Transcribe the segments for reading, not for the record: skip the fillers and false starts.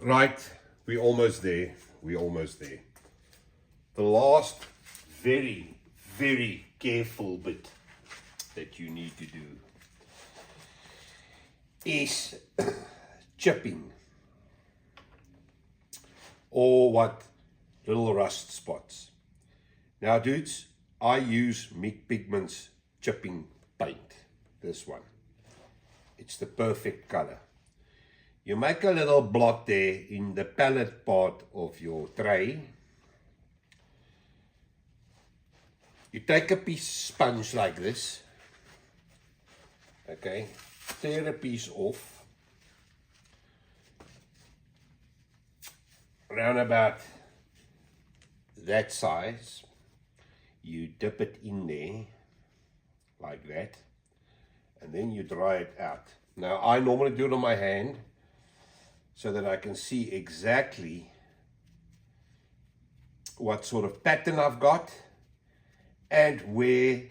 Right, we're almost there. We're almost there. The last very, very careful bit that you need to do is chipping, or what, little rust spots. Now dudes, I use Mick Pigment's chipping paint, this one. It's the perfect color. You make a little blot there in the palette part of your tray. You take a piece of sponge like this, okay, tear a piece off, around about that size. You dip it in there, like that, and then you dry it out. Now I normally do it on my hand, so that I can see exactly what sort of pattern I've got and where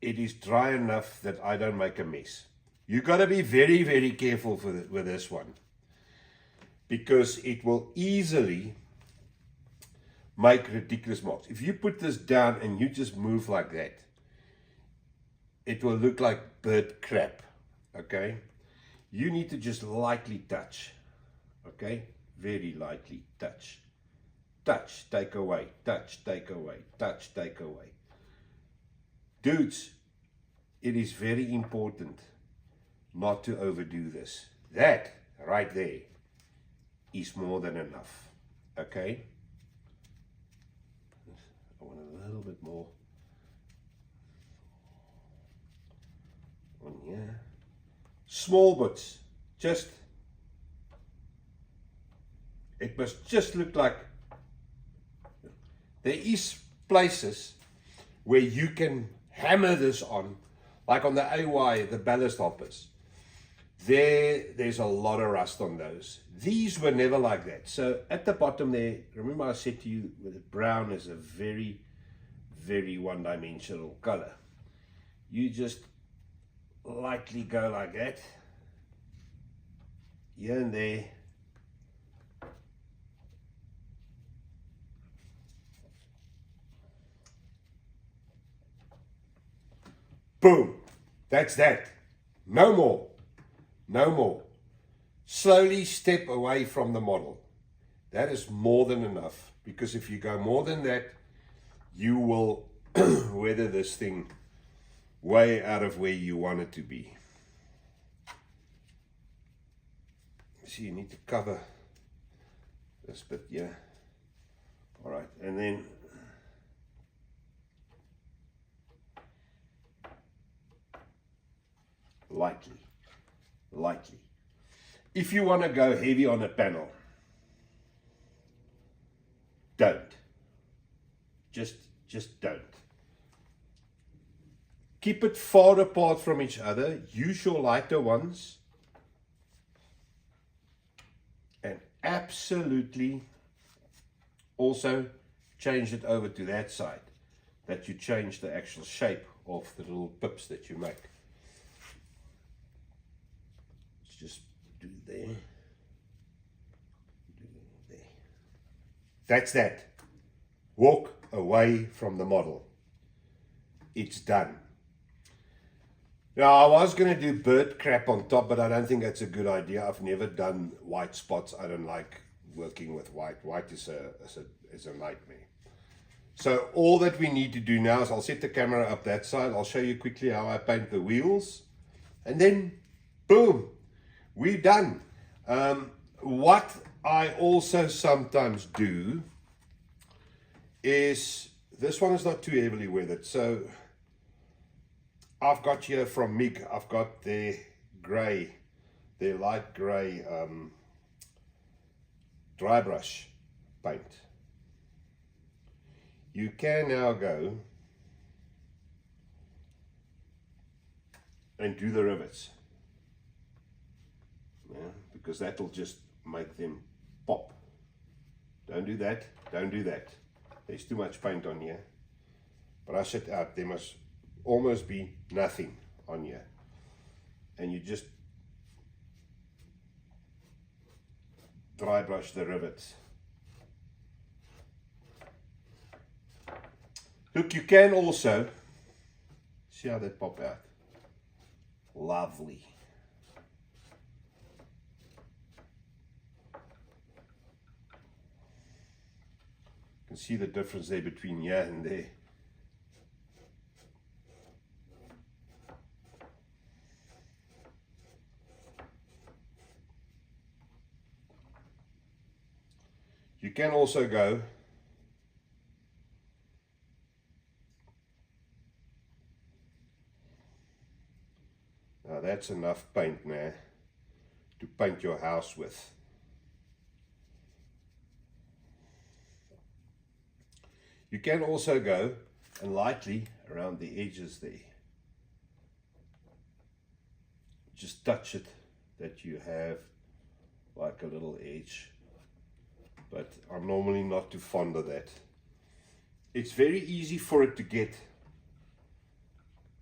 it is dry enough that I don't make a mess. You got to be very, very careful with this one, because it will easily make ridiculous marks. If you put this down and you just move like that, it will look like bird crap. Okay, you need to just lightly touch, okay, very lightly touch, touch, take away, touch, take away, touch, take away. Dudes, it is very important not to overdo this. That right there is more than enough, okay. I want a little bit more on here. Small bits, just, it must just look like, there is places where you can hammer this on, like on the AY, the ballast hoppers. There's a lot of rust on those. These were never like that. So at the bottom there, remember I said to you, the brown is a very, very one-dimensional color. You just lightly go like that, here and there, boom, that's that. No more, no more. Slowly step away from the model. That is more than enough, because if you go more than that, you will weather this thing way out of where you want it to be. See, you need to cover this bit, yeah. All right, and then lightly, lightly. If you want to go heavy on a panel, don't. Just don't. Keep it far apart from each other. Use your lighter ones. And absolutely also change it over to that side, that you change the actual shape of the little pips that you make. Let's just do there. Do there. That's that. Walk away from the model. It's done. Now, I was going to do bird crap on top, but I don't think that's a good idea. I've never done white spots. I don't like working with white. White is a nightmare. So all that we need to do now is I'll set the camera up that side. I'll show you quickly how I paint the wheels. And then, boom, we're done. What I also sometimes do is, this one is not too heavily weathered. So I've got here from MIG, I've got their grey, their light grey dry brush paint. You can now go and do the rivets, yeah, because that'll just make them pop. Don't do that, don't do that. There's too much paint on here. Brush it out, there must almost be nothing on here. And you just dry brush the rivets. Look, you can also see how they pop out. Lovely. You can see the difference there between here and there. You can also go now, that's enough paint now to paint your house with. You can also go and lightly around the edges there. Just touch it that you have like a little edge. But I'm normally not too fond of that. It's very easy for it to get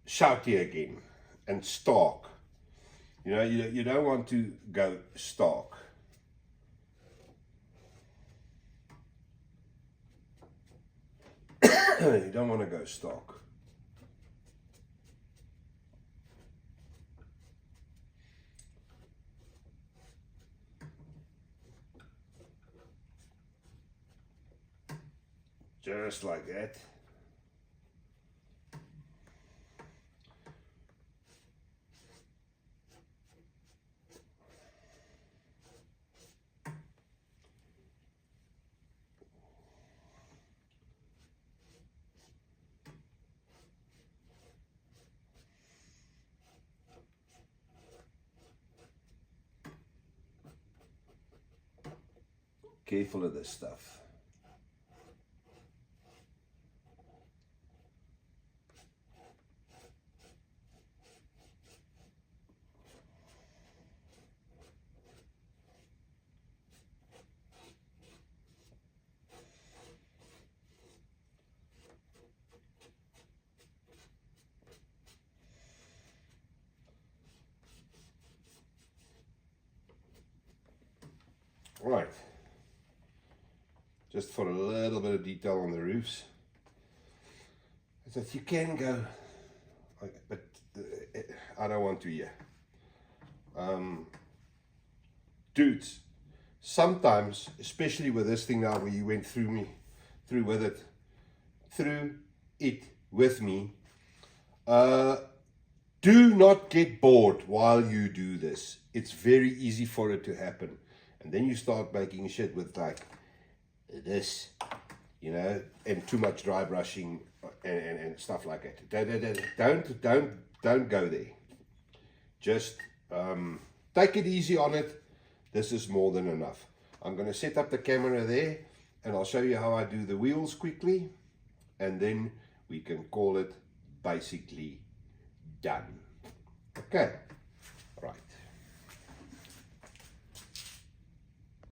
shouty again and stark. You know, you don't want to go stark. You don't want to go stark. Just like that. Careful of this stuff. Right. Just for a little bit of detail on the roofs. That you can go, but I don't want to here. Dudes, sometimes, especially with this thing now where you went through it with me, do not get bored while you do this. It's very easy for it to happen. And then you start making shit with like this, you know, and too much dry brushing and stuff like that. Don't go there. Just take it easy on it. This is more than enough. I'm going to set up the camera there and I'll show you how I do the wheels quickly, and then we can call it basically done. Okay.